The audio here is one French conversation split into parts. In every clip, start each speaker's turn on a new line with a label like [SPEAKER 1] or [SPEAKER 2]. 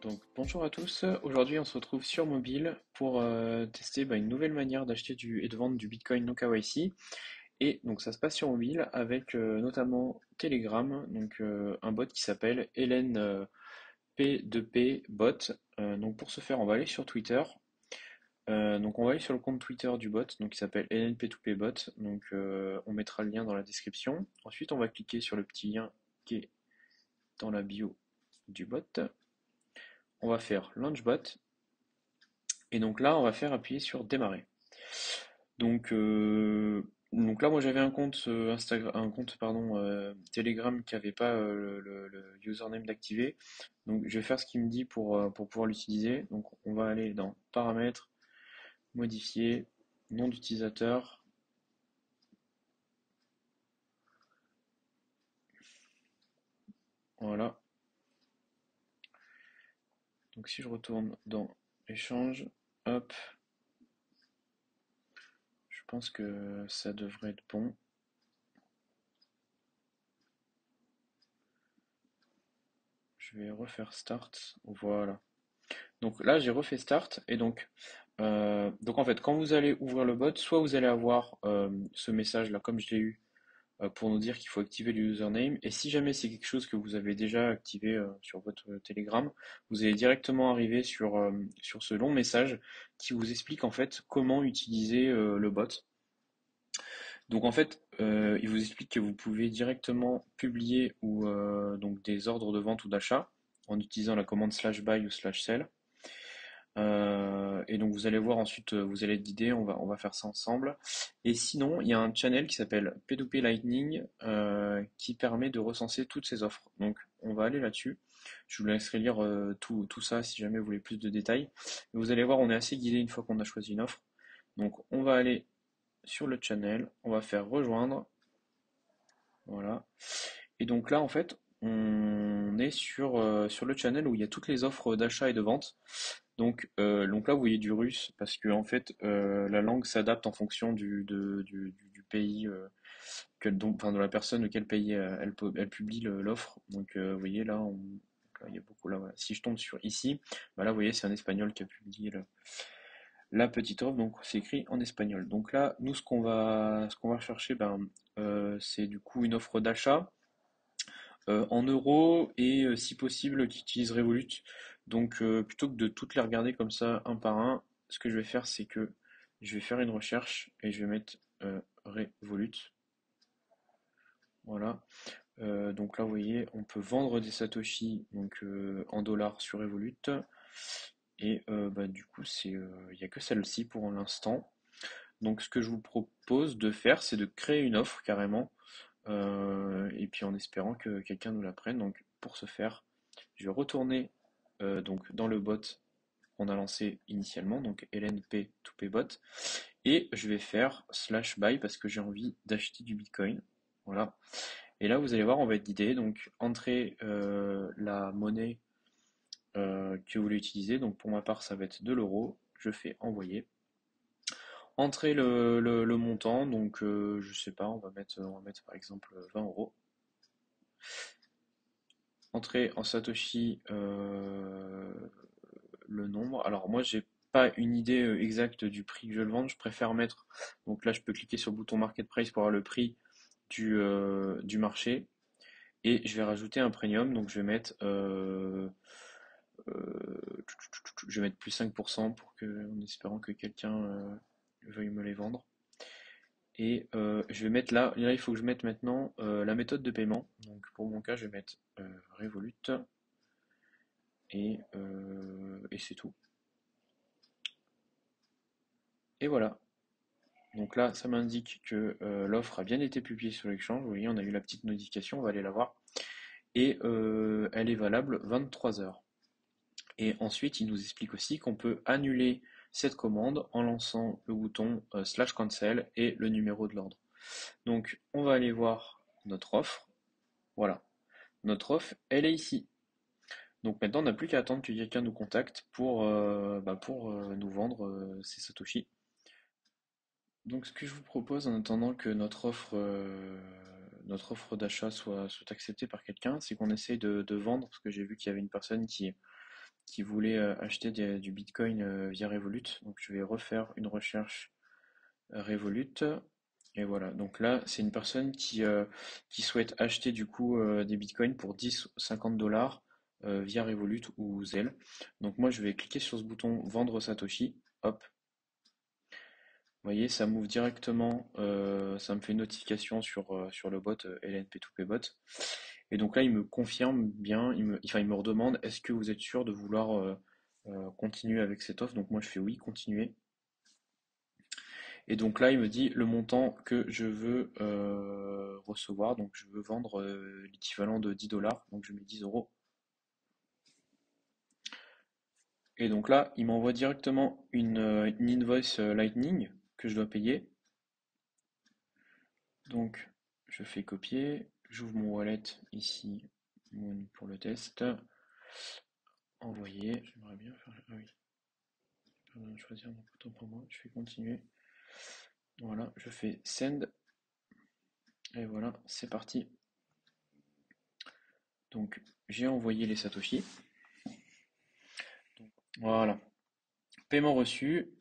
[SPEAKER 1] Donc bonjour à tous, aujourd'hui on se retrouve sur mobile pour tester une nouvelle manière d'acheter et de vendre du Bitcoin no KYC. Et donc ça se passe sur mobile avec notamment Telegram, donc un bot qui s'appelle Hélène P2P Bot. Donc pour ce faire on va aller sur Twitter. Donc on va aller sur le compte Twitter du bot, donc qui s'appelle Hélène P2P Bot. Donc on mettra le lien dans la description. Ensuite on va cliquer sur le petit lien qui est dans la bio du bot. On va faire Launchbot. Et donc là, on va faire appuyer sur démarrer. Donc, donc là, moi j'avais un compte Instagram, un compte pardon, Telegram qui n'avait pas le username d'activer. Donc je vais faire ce qu'il me dit pour pouvoir l'utiliser. Donc on va aller dans paramètres, modifier, nom d'utilisateur. Voilà. Donc si je retourne dans échange, hop, je pense que ça devrait être bon. Je vais refaire start. Voilà. Donc là, j'ai refait start et donc en fait, quand vous allez ouvrir le bot, soit vous allez avoir ce message là, comme je l'ai eu, pour nous dire qu'il faut activer le username. Et si jamais c'est quelque chose que vous avez déjà activé sur votre Telegram, vous allez directement arriver sur ce long message qui vous explique en fait comment utiliser le bot. Donc en fait, il vous explique que vous pouvez directement publier ou donc des ordres de vente ou d'achat en utilisant la commande /buy ou /sell. Et donc vous allez voir ensuite, vous allez être guidé, on va faire ça ensemble. Et sinon, il y a un channel qui s'appelle P2P Lightning qui permet de recenser toutes ces offres. Donc on va aller là-dessus. Je vous laisserai lire tout ça si jamais vous voulez plus de détails. Mais vous allez voir, on est assez guidé une fois qu'on a choisi une offre. Donc on va aller sur le channel, on va faire rejoindre. Voilà. Et donc là, en fait, on est sur le channel où il y a toutes les offres d'achat et de vente. Donc là, vous voyez du russe parce que en fait, la langue s'adapte en fonction du pays enfin, de la personne de quel pays elle publie l'offre. Donc, vous voyez là, là, il y a beaucoup là. Voilà. Si je tombe sur ici, bah là, vous voyez, c'est un espagnol qui a publié la petite offre. Donc, c'est écrit en espagnol. Donc là, nous, ce qu'on va chercher, c'est du coup une offre d'achat en euros et si possible qui utilise Revolut. Donc plutôt que de toutes les regarder comme ça un par un, ce que je vais faire c'est que je vais faire une recherche et je vais mettre Revolut. Voilà. Donc là vous voyez on peut vendre des Satoshi donc en dollars sur Revolut. Et du coup il n'y a que celle-ci pour l'instant. Donc ce que je vous propose de faire c'est de créer une offre carrément. Et puis en espérant que quelqu'un nous la prenne. Donc pour ce faire, je vais retourner donc dans le bot qu'on a lancé initialement, donc LNP to Bot, et je vais faire /buy parce que j'ai envie d'acheter du Bitcoin. Voilà. Et là, vous allez voir, on va être guidé. Donc, entrez la monnaie que vous voulez utiliser. Donc, pour ma part, ça va être de l'euro. Je fais envoyer. Entrez le montant. Donc, je sais pas, on va mettre par exemple 20 euros. Entrer en Satoshi le nombre. Alors moi j'ai pas une idée exacte du prix que je vais le vendre, je préfère mettre. Donc là je peux cliquer sur le bouton Market Price pour avoir le prix du marché. Et je vais rajouter un premium, donc je vais mettre plus 5% en espérant que quelqu'un veuille me les vendre. Et je vais mettre là il faut que je mette maintenant la méthode de paiement. Donc pour mon cas je vais mettre Revolut. Et c'est tout. Et voilà. Donc là, ça m'indique que l'offre a bien été publiée sur l'exchange. Vous voyez, on a eu la petite notification, on va aller la voir. Et elle est valable 23 heures. Et ensuite, il nous explique aussi qu'on peut annuler cette commande en lançant le bouton /cancel et le numéro de l'ordre. Donc, on va aller voir notre offre. Voilà. Notre offre, elle est ici. Donc maintenant, on n'a plus qu'à attendre que quelqu'un nous contacte pour nous vendre ces Satoshi. Donc ce que je vous propose en attendant que notre offre d'achat soit acceptée par quelqu'un, c'est qu'on essaye de vendre, parce que j'ai vu qu'il y avait une personne qui voulait acheter du Bitcoin via Revolut. Donc je vais refaire une recherche Revolut. Et voilà, donc là, c'est une personne qui souhaite acheter du coup des bitcoins pour 10 ou 50 dollars via Revolut ou Zelle. Donc moi, je vais cliquer sur ce bouton Vendre Satoshi. Hop, vous voyez, ça m'ouvre directement, ça me fait une notification sur le bot LNP2P bot. Et donc là, il me confirme bien, enfin, il me redemande est-ce que vous êtes sûr de vouloir continuer avec cette offre? Donc moi, je fais oui, continuer. Et donc là, il me dit le montant que je veux recevoir. Donc je veux vendre l'équivalent de 10 dollars. Donc je mets 10 euros. Et donc là, il m'envoie directement une invoice Lightning que je dois payer. Donc je fais copier. J'ouvre mon wallet ici pour le test. Envoyer. J'aimerais bien faire. Ah oui. Pardon, choisir mon bouton pour moi. Je fais continuer. Voilà, je fais send. Et voilà, c'est parti. Donc j'ai envoyé les Satoshi. Voilà. Paiement reçu.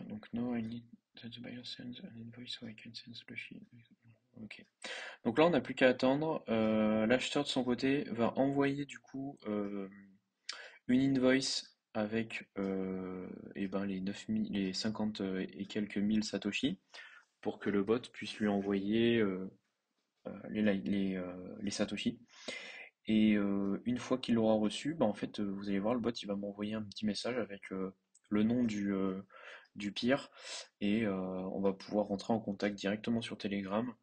[SPEAKER 1] Donc no, I need that the buyer sends an invoice so I can send Satoshi. Ok. Donc là, on n'a plus qu'à attendre. L'acheteur de son côté va envoyer du coup une invoice avec eh ben, les 9000, les 50 et quelques mille Satoshi pour que le bot puisse lui envoyer les Satoshi. Et une fois qu'il l'aura reçu, bah, en fait, vous allez voir, le bot il va m'envoyer un petit message avec le nom du peer et on va pouvoir rentrer en contact directement sur Telegram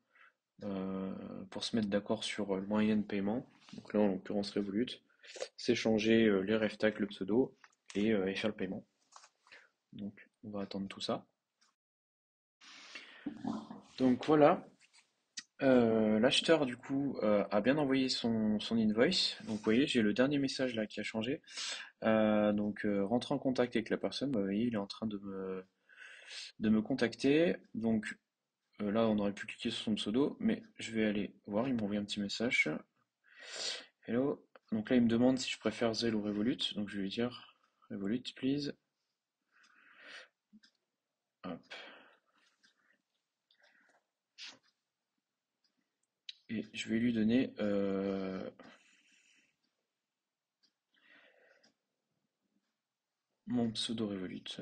[SPEAKER 1] euh, pour se mettre d'accord sur le moyen de paiement. Donc là, en l'occurrence Revolut, s'échanger les ref tags, le pseudo et faire le paiement. Donc on va attendre tout ça. Donc voilà, l'acheteur du coup a bien envoyé son invoice. Donc vous voyez, j'ai le dernier message là qui a changé. Donc rentrer en contact avec la personne, bah, vous voyez, il est en train de me contacter. Donc là, on aurait pu cliquer sur son pseudo, mais je vais aller voir, il m'a envoyé un petit message. Hello. Donc là, il me demande si je préfère Zelle ou Revolut. Donc je vais lui dire Revolut, please. Hop. Et je vais lui donner mon pseudo Revolut.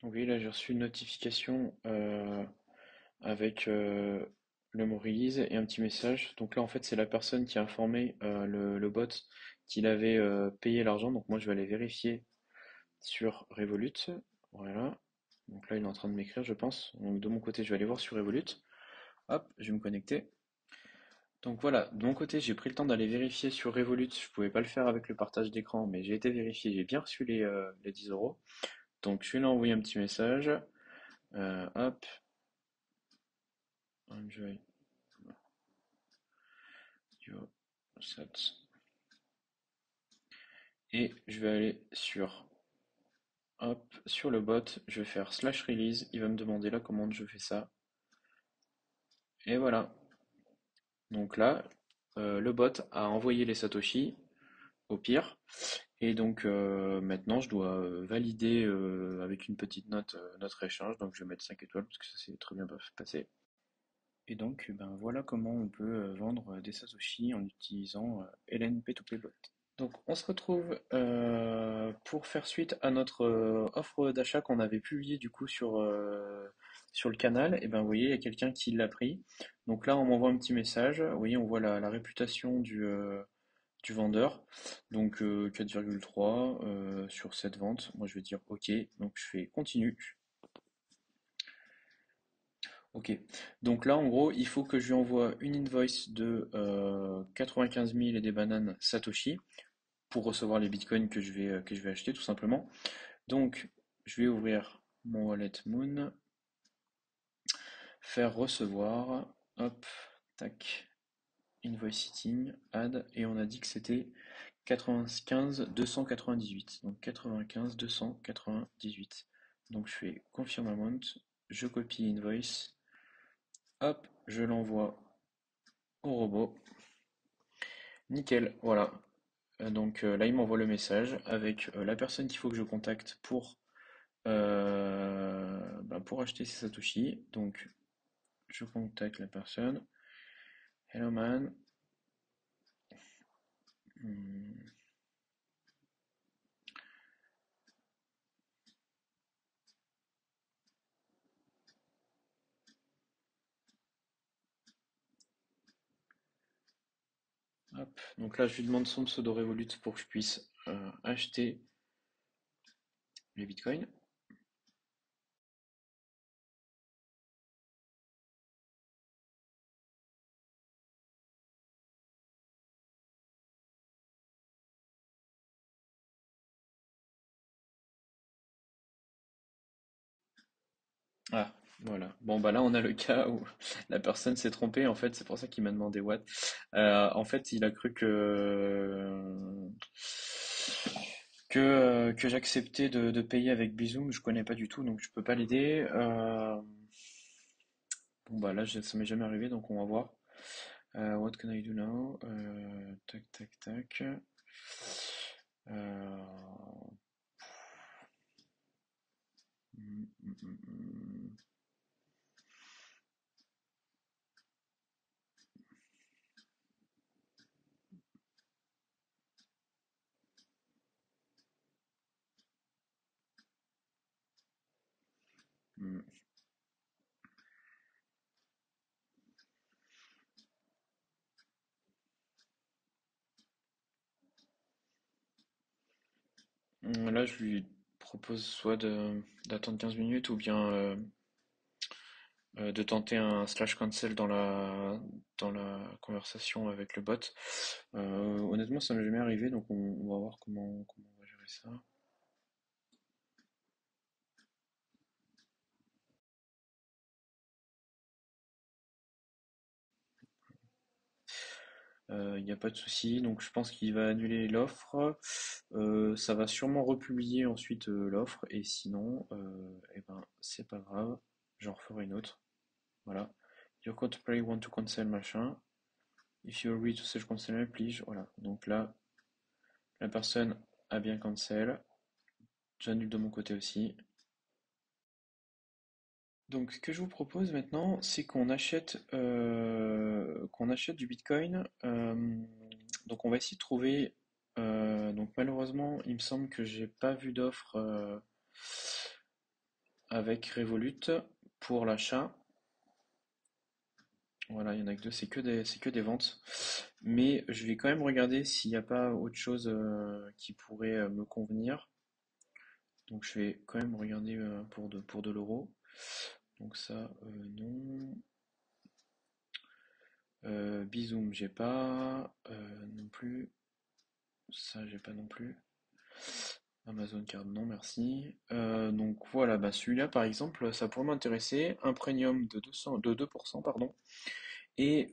[SPEAKER 1] Donc oui, là j'ai reçu une notification avec le mot release et un petit message. Donc là en fait c'est la personne qui a informé le bot qu'il avait payé l'argent. Donc moi je vais aller vérifier sur Revolut. Voilà. Donc là il est en train de m'écrire je pense. Donc de mon côté je vais aller voir sur Revolut. Hop, je vais me connecter. Donc voilà, de mon côté j'ai pris le temps d'aller vérifier sur Revolut. Je pouvais pas le faire avec le partage d'écran, mais j'ai été vérifié, j'ai bien reçu les 10 euros. Donc je vais lui envoyer un petit message. Hop, enjoy your sats. Et je vais aller sur le bot, je vais faire slash release, il va me demander la commande, je fais ça. Et voilà. Donc là, le bot a envoyé les Satoshi au pire. Et donc maintenant, je dois valider avec une petite note notre échange. Donc je vais mettre 5 étoiles parce que ça s'est très bien passé. Et donc, ben voilà comment on peut vendre des Satoshi en utilisant LNP2P Bot. Donc, on se retrouve pour faire suite à notre offre d'achat qu'on avait publiée du coup sur le canal. Et ben, vous voyez, il y a quelqu'un qui l'a pris. Donc là, on m'envoie un petit message. Vous voyez, on voit la réputation du vendeur. Donc 4,3 sur cette vente. Moi, je vais dire OK. Donc, je fais continue. Ok. Donc là, en gros, il faut que je lui envoie une invoice de 95 000 et des bananes Satoshi pour recevoir les bitcoins que je vais acheter, tout simplement. Donc, je vais ouvrir mon wallet Moon. faire recevoir, hop, tac, invoice sitting, add, et on a dit que c'était 95 298. Donc 95 298. Donc je fais confirm amount, je copie invoice, hop, je l'envoie au robot. Nickel, voilà. Donc là, il m'envoie le message avec la personne qu'il faut que je contacte pour acheter ces Satoshi. Donc je contacte la personne. Hello man. Hmm, hop. Donc là, je lui demande son pseudo Revolut pour que je puisse acheter les bitcoins. Ah, voilà. Bon, bah là, on a le cas où la personne s'est trompée. En fait, c'est pour ça qu'il m'a demandé what. En fait, il a cru que j'acceptais de payer avec Bizum. Je connais pas du tout, donc je peux pas l'aider. Bon, bah là, ça m'est jamais arrivé, donc on va voir. What can I do now? Tac, tac, tac. Euh, mm, mm, mm, mm, mm. Là, je lui propose soit d'attendre 15 minutes ou bien de tenter un slash cancel dans la conversation avec le bot. Honnêtement, ça m'est jamais arrivé, donc on va voir comment on va gérer ça. Il n'y a pas de souci, donc je pense qu'il va annuler l'offre. Ça va sûrement republier ensuite l'offre, et sinon, eh ben, c'est pas grave, j'en referai une autre. Voilà. Your code play want to cancel machin. If you agree to such cancel, please. Voilà. Donc là, la personne a bien cancel. J'annule de mon côté aussi. Donc, ce que je vous propose maintenant, c'est qu'on achète du Bitcoin. Donc, on va essayer de trouver. Donc, malheureusement, il me semble que j'ai pas vu d'offre avec Revolut pour l'achat. Voilà, il y en a que deux, c'est que des ventes. Mais je vais quand même regarder s'il n'y a pas autre chose qui pourrait me convenir. Donc, je vais quand même regarder pour de l'euro. Donc ça, non. Bizoom, j'ai pas non plus. Ça, j'ai pas non plus. Amazon Card, non, merci. Donc voilà, bah celui-là par exemple, ça pourrait m'intéresser. Un premium de 2%, pardon. Et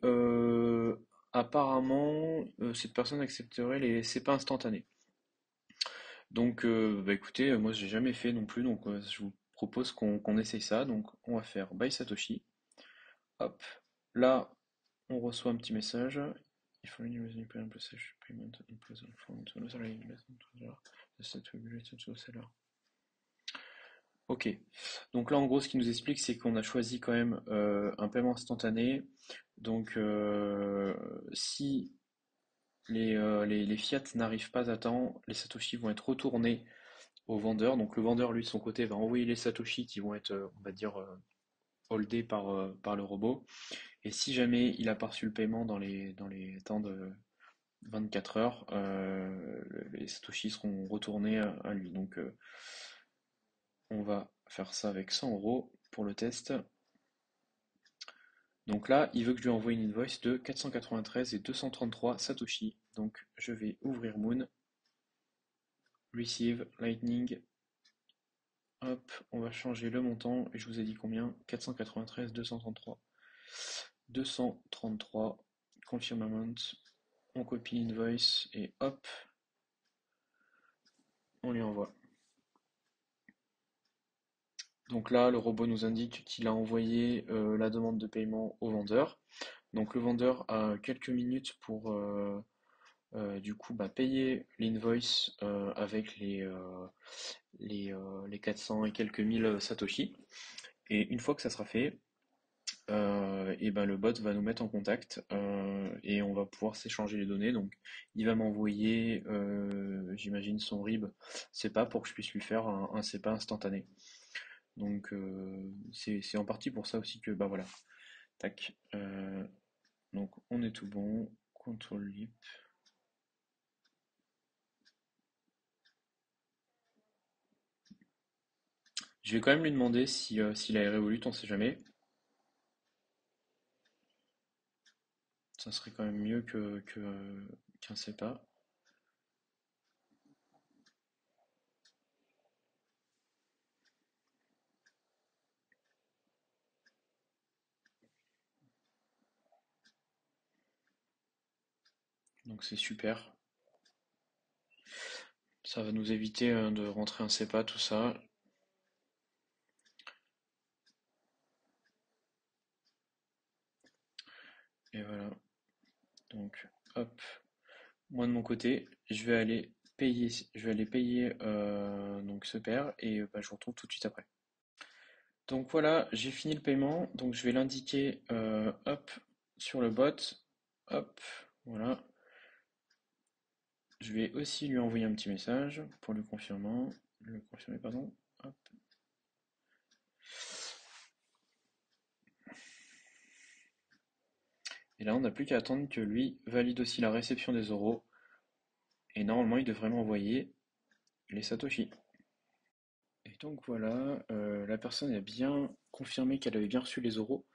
[SPEAKER 1] apparemment, cette personne accepterait les pas instantané. Donc bah écoutez, moi j'ai jamais fait non plus, donc je vous propose qu'on essaye ça. Donc on va faire Buy Satoshi. Hop. Là, on reçoit un petit message. If only using payment process payment in present form to another less than $2, the set will be related to the seller. Ok. Donc là, en gros, ce qu'il nous explique, c'est qu'on a choisi quand même un paiement instantané. Donc, si les fiat n'arrivent pas à temps, les satoshi vont être retournés au vendeur. Donc, le vendeur, lui, de son côté, va envoyer les satoshi qui vont être, on va dire, holdés par le robot. Et si jamais il a pas reçu le paiement dans les temps de 24 heures, les Satoshi seront retournés à lui. Donc on va faire ça avec 100 euros pour le test. Donc là, il veut que je lui envoie une invoice de 493 et 233 Satoshi. Donc je vais ouvrir Moon, Receive, Lightning, Hop, on va changer le montant, et je vous ai dit combien? 493, 233. 233, confirm amount, on copie l'invoice, et hop, on lui envoie. Donc là, le robot nous indique qu'il a envoyé la demande de paiement au vendeur. Donc le vendeur a quelques minutes pour du coup payer l'invoice avec les 400 et quelques mille Satoshi. Et une fois que ça sera fait, et ben le bot va nous mettre en contact et on va pouvoir s'échanger les données. Donc il va m'envoyer, j'imagine, son RIB SEPA pour que je puisse lui faire un SEPA instantané. Donc c'est en partie pour ça aussi que bah voilà. Tac. Donc on est tout bon. Contrôle lip. Je vais quand même lui demander si s'il a Revolut, on sait jamais. Ça serait quand même mieux qu'un SEPA. Donc c'est super. Ça va nous éviter de rentrer un SEPA, tout ça. Et voilà. Donc hop. Moi de mon côté, je vais aller payer donc ce pair et bah, je vous retrouve tout de suite après. Donc voilà, j'ai fini le paiement. Donc je vais l'indiquer hop sur le bot. Hop, voilà. Je vais aussi lui envoyer un petit message pour le confirmer, pardon. Hop. Et là, on n'a plus qu'à attendre que lui valide aussi la réception des euros. Et normalement, il devrait m'envoyer les Satoshi. Et donc voilà, la personne a bien confirmé qu'elle avait bien reçu les euros.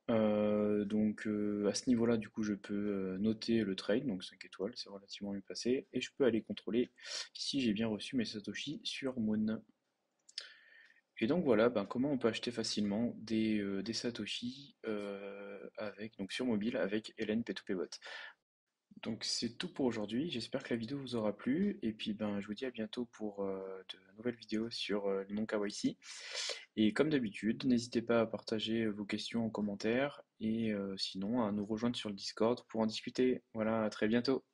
[SPEAKER 1] Donc à ce niveau-là, du coup, je peux noter le trade, donc 5 étoiles, c'est relativement bien passé, et je peux aller contrôler si j'ai bien reçu mes Satoshi sur Moon. Et donc voilà, comment on peut acheter facilement des Satoshi avec, donc sur mobile avec Helen P2P Bot. Donc c'est tout pour aujourd'hui, j'espère que la vidéo vous aura plu, et puis je vous dis à bientôt pour de nouvelles vidéos sur le non KYC. Et comme d'habitude, n'hésitez pas à partager vos questions en commentaire, et sinon à nous rejoindre sur le Discord pour en discuter. Voilà, à très bientôt.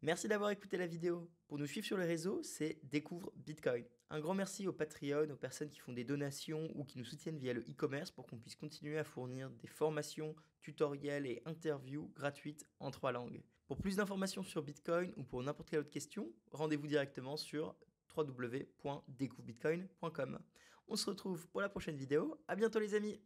[SPEAKER 2] Merci d'avoir écouté la vidéo. Pour nous suivre sur les réseaux, c'est Découvre Bitcoin. Un grand merci aux Patreon, aux personnes qui font des donations ou qui nous soutiennent via le e-commerce pour qu'on puisse continuer à fournir des formations, tutoriels et interviews gratuites en 3 langues. Pour plus d'informations sur Bitcoin ou pour n'importe quelle autre question, rendez-vous directement sur www.découvrebitcoin.com. On se retrouve pour la prochaine vidéo. À bientôt les amis!